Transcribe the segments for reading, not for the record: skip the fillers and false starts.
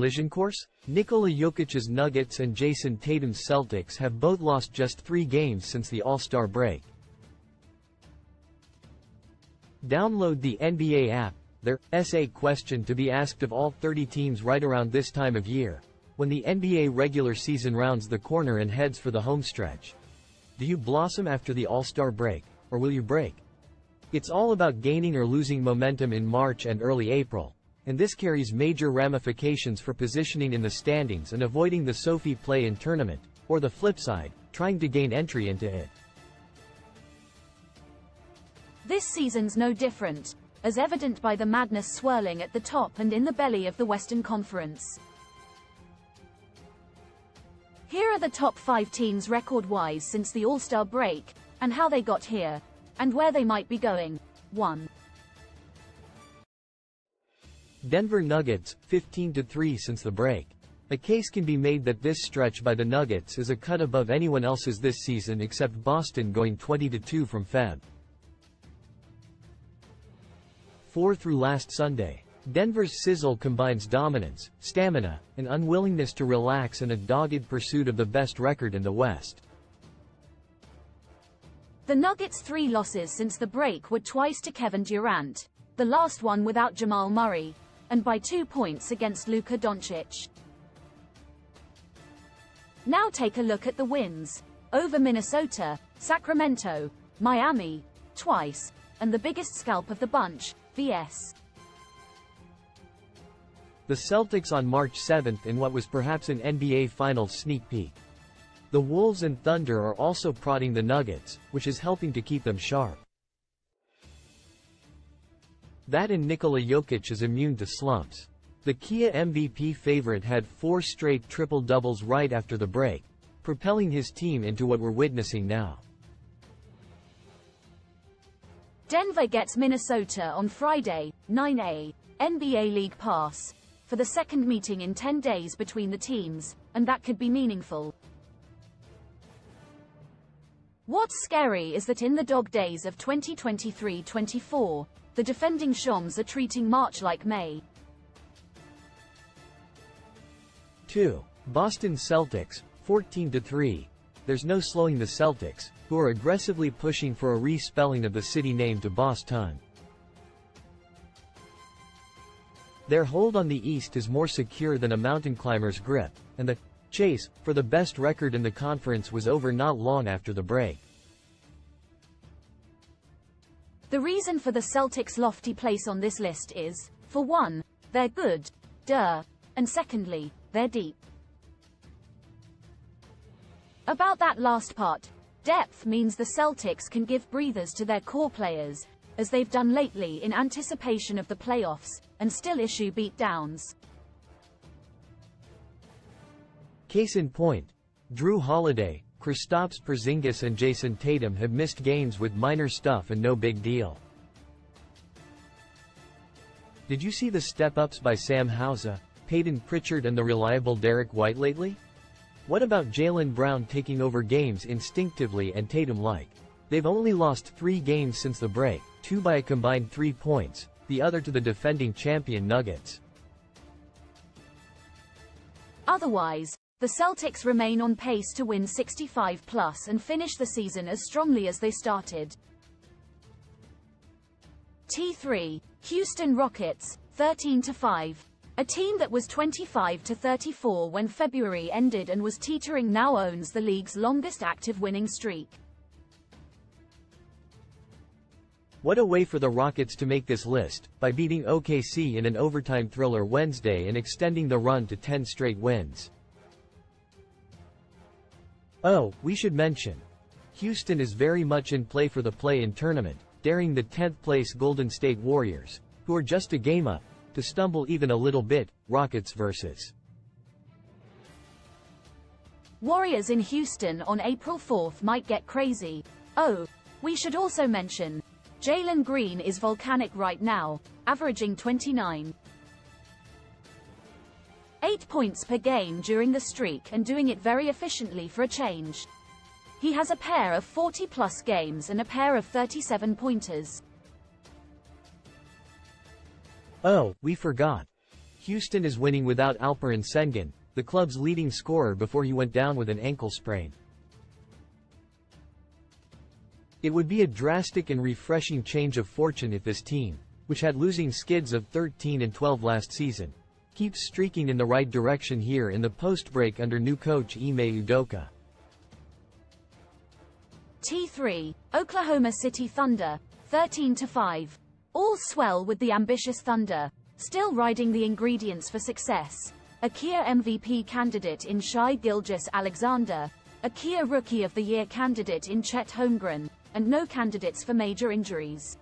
collision course? Nikola Jokic's Nuggets and Jason Tatum's Celtics have both lost just 3 games since the All-Star break. Download the NBA app. There's a question to be asked of all 30 teams right around this time of year, when the NBA regular season rounds the corner and heads for the home stretch. Do you blossom after the All-Star break, or will you break? It's all about gaining or losing momentum in March and early April, and this carries major ramifications for positioning in the standings and avoiding the Sophie play-in tournament, or the flip side, trying to gain entry into it. This season's no different, as evident by the madness swirling at the top and in the belly of the Western Conference. Here are the top 5 teams record-wise since the All-Star break, and how they got here, and where they might be going. 1. Denver Nuggets, 15-3 since the break. A case can be made that this stretch by the Nuggets is a cut above anyone else's this season except Boston going 20-2 from Feb. 4 through last Sunday. Denver's sizzle combines dominance, stamina, and unwillingness to relax in a dogged pursuit of the best record in the West. The Nuggets' 3 losses since the break were twice to Kevin Durant, the last one without Jamal Murray, and by 2 points against Luka Doncic. Now take a look at the wins. Over Minnesota, Sacramento, Miami, twice, and the biggest scalp of the bunch, vs. The Celtics on March 7th in what was perhaps an NBA Finals sneak peek. The Wolves and Thunder are also prodding the Nuggets, which is helping to keep them sharp. That and Nikola Jokic is immune to slumps. The Kia MVP favorite had 4 straight triple-doubles right after the break, propelling his team into what we're witnessing now. Denver gets Minnesota on Friday, 9 NBA League Pass, for the second meeting in 10 days between the teams, and that could be meaningful. What's scary is that in the dog days of 2023-24, the defending Shoms are treating March like May. 2. Boston Celtics, 14-3. There's no slowing the Celtics, who are aggressively pushing for a re-spelling of the city name to Boston. Their hold on the East is more secure than a mountain climber's grip, and the chase for the best record in the conference was over not long after the break. The reason for the Celtics' lofty place on this list is, for one, they're good, and secondly, they're deep. About that last part, depth means the Celtics can give breathers to their core players, as they've done lately in anticipation of the playoffs, and still issue beatdowns. Case in point, Drew Holiday, Kristaps Porzingis and Jason Tatum have missed games with minor stuff and no big deal. Did you see the step-ups by Sam Hauser, Peyton Pritchard and the reliable Derek White lately? What about Jaylen Brown taking over games instinctively and Tatum-like? They've only lost 3 games since the break, 2 by a combined 3 points, the other to the defending champion Nuggets. Otherwise, the Celtics remain on pace to win 65+ and finish the season as strongly as they started. T3, Houston Rockets, 13-5. A team that was 25-34 when February ended and was teetering now owns the league's longest active winning streak. What a way for the Rockets to make this list, by beating OKC in an overtime thriller Wednesday and extending the run to 10 straight wins. Oh, we should mention, Houston is very much in play for the play-in tournament, daring the 10th-place Golden State Warriors, who are just a game up, to stumble even a little bit. Rockets vs. Warriors in Houston on April 4th might get crazy. Oh, we should also mention, Jalen Green is volcanic right now, averaging 29.8 points per game during the streak and doing it very efficiently for a change. He has a pair of 40-plus games and a pair of 37-pointers. Oh, we forgot. Houston is winning without Alperen Sengun, the club's leading scorer, before he went down with an ankle sprain. It would be a drastic and refreshing change of fortune if this team, which had losing skids of 13-12 last season, keeps streaking in the right direction here in the post-break under new coach Ime Udoka. T3, Oklahoma City Thunder, 13-5. All swell with the ambitious Thunder, still riding the ingredients for success. A Kia MVP candidate in Shai Gilgeous-Alexander, a Kia Rookie of the Year candidate in Chet Holmgren, and no candidates for major injuries.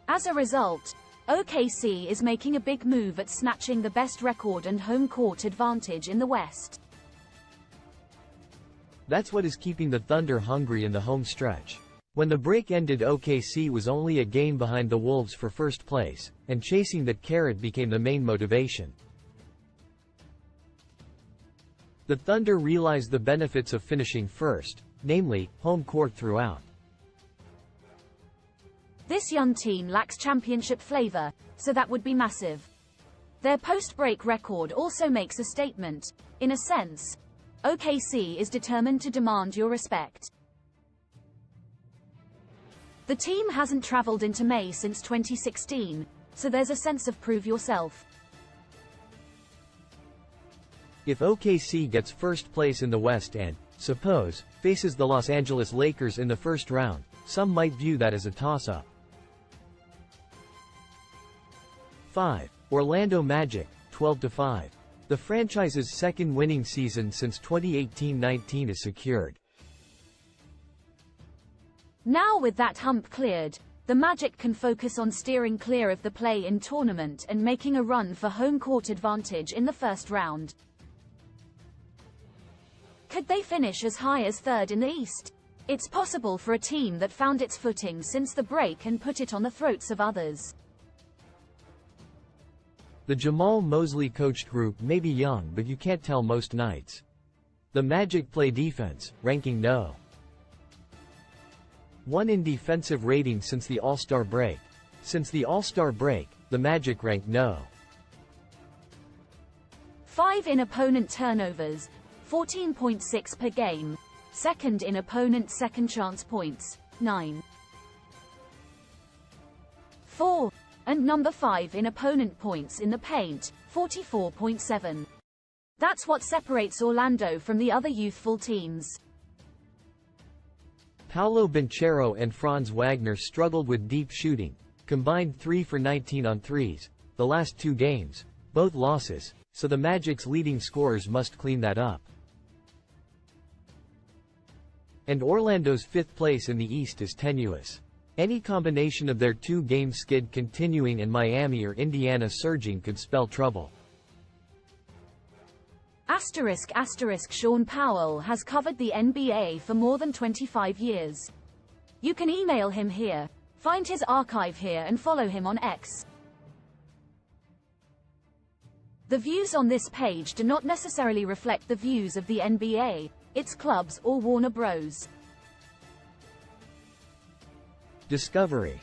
As a result, OKC is making a big move at snatching the best record and home court advantage in the West. That's what is keeping the Thunder hungry in the home stretch. When the break ended, OKC was only a game behind the Wolves for first place, and chasing that carrot became the main motivation. The Thunder realized the benefits of finishing first, namely, home court throughout. This young team lacks championship flavor, so that would be massive. Their post-break record also makes a statement. In a sense, OKC is determined to demand your respect. The team hasn't traveled into May since 2016, so there's a sense of prove yourself. If OKC gets first place in the West and, suppose, faces the Los Angeles Lakers in the first round, some might view that as a toss-up. 5. Orlando Magic, 12-5. The franchise's second winning season since 2018-19 is secured. Now with that hump cleared, the Magic can focus on steering clear of the play-in tournament and making a run for home court advantage in the first round. Could they finish as high as third in the East? It's possible for a team that found its footing since the break and put it on the throats of others. The Jamal Mosley-coached group may be young, but you can't tell most nights. The Magic play defense, ranking No. 1 in defensive rating since the All-Star break. Since the All-Star break, the Magic ranked No. 5 in opponent turnovers, 14.6 per game. Second in opponent second chance points, 9. 4. And number 5 in opponent points in the paint, 44.7. That's what separates Orlando from the other youthful teams. Paolo Banchero and Franz Wagner struggled with deep shooting, combined 3 for 19 on threes, the last 2 games, both losses, so the Magic's leading scorers must clean that up. And Orlando's 5th place in the East is tenuous. Any combination of their 2-game skid continuing and Miami or Indiana surging could spell trouble. **** Sean Powell has covered the NBA for more than 25 years. You can email him here, find his archive here and follow him on X. The views on this page do not necessarily reflect the views of the NBA, its clubs or Warner Bros. Discovery.